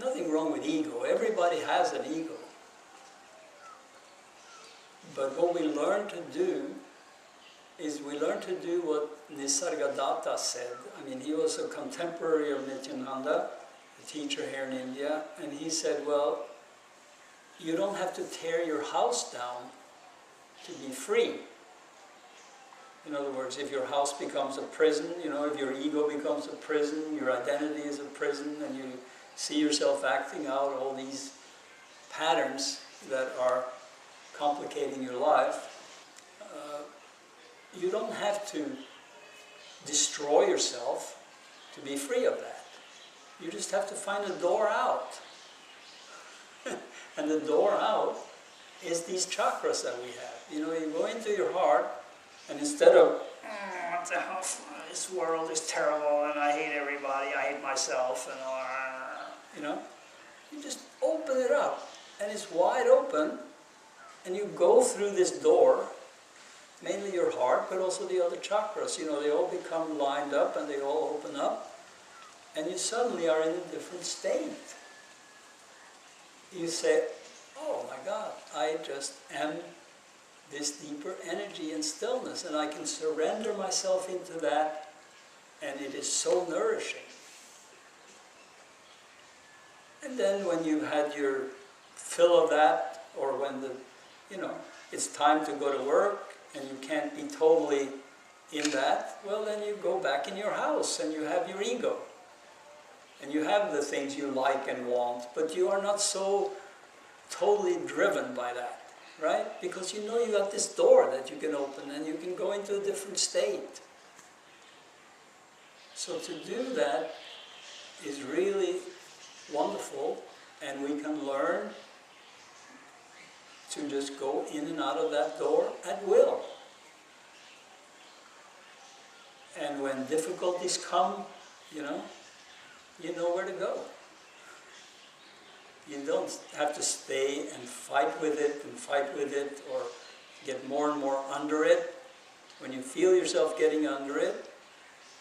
Nothing wrong with ego. Everybody has an ego. But what we learn to do is we learn to do what Nisargadatta said. I mean, he was a contemporary of Nityananda, a teacher here in India, and he said, well, you don't have to tear your house down to be free. In other words, if your house becomes a prison, you know, if your ego becomes a prison, your identity is a prison, and you see yourself acting out all these patterns that are complicating your life, you don't have to destroy yourself to be free of that. You just have to find a door out. And the door out is these chakras that we have. You know, you go into your heart, and instead of, what the hell, this world is terrible, and I hate everybody, I hate myself, and you know, you just open it up, and it's wide open, and you go through this door, mainly your heart, but also the other chakras. You know, they all become lined up, and they all open up, and you suddenly are in a different state. You say, oh my God, I just am this deeper energy and stillness, and I can surrender myself into that, and it is so nourishing. And then when you've had your fill of that, or when you know, it's time to go to work, and you can't be totally in that, well, then you go back in your house, and you have your ego. And you have the things you like and want, but you are not so totally driven by that, right? Because you know you got this door that you can open, and you can go into a different state. So to do that is really wonderful, and we can learn to just go in and out of that door at will. And when difficulties come, you know where to go. You don't have to stay and fight with it, or get more and more under it. When you feel yourself getting under it,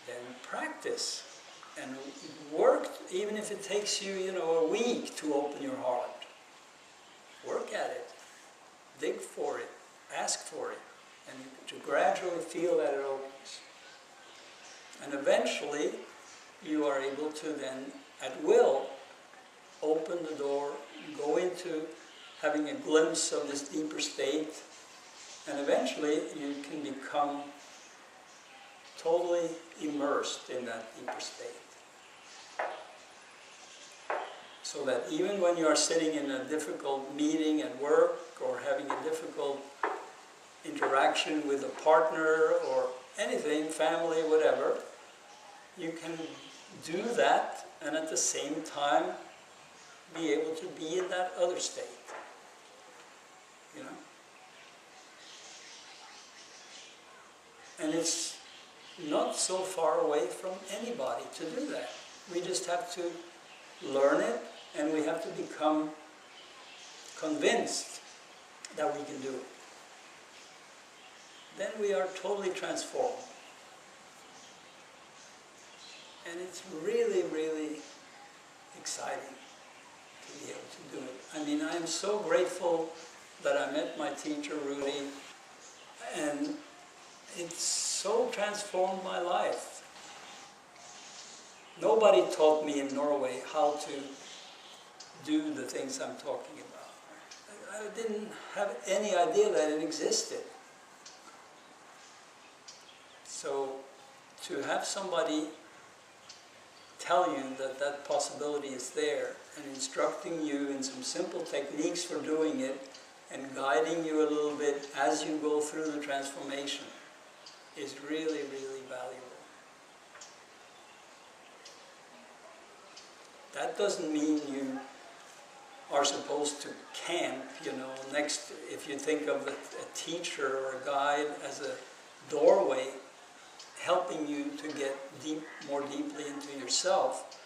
then practice and work, even if it takes you, a week to open your heart. Work at it, dig for it, ask for it, and to gradually feel that it opens. And eventually, you are able to then, at will, open the door, go into having a glimpse of this deeper state, and eventually you can become totally immersed in that deeper state. So that even when you are sitting in a difficult meeting at work, or having a difficult interaction with a partner, or anything, family, whatever, you can do that, and at the same time be able to be in that other state, And it's not so far away from anybody to do that. We just have to learn it, and we have to become convinced that we can do it. Then we are totally transformed. And it's really, really exciting to be able to do it. I mean, I am so grateful that I met my teacher, Rudy, and it's so transformed my life. Nobody taught me in Norway how to do the things I'm talking about. I didn't have any idea that it existed. So to have somebody tell you that that possibility is there, and instructing you in some simple techniques for doing it, and guiding you a little bit as you go through the transformation, is really, really valuable. That doesn't mean you are supposed to camp, next, if you think of a teacher or a guide as a doorway, helping you to get more deeply into yourself.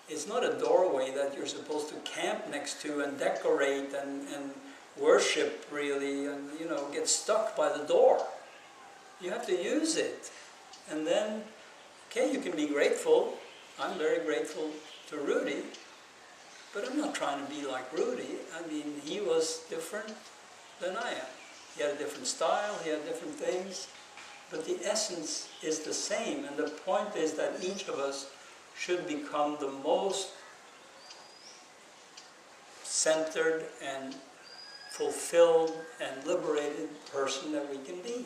It's not a doorway that you're supposed to camp next to and decorate and worship, really, and get stuck by the door. You have to use it. And then, okay, you can be grateful. I'm very grateful to Rudy But I'm not trying to be like Rudy. I mean, he was different than I am. He had a different style, he had different things, but the essence is the same. And the point is that each of us should become the most centered and fulfilled and liberated person that we can be.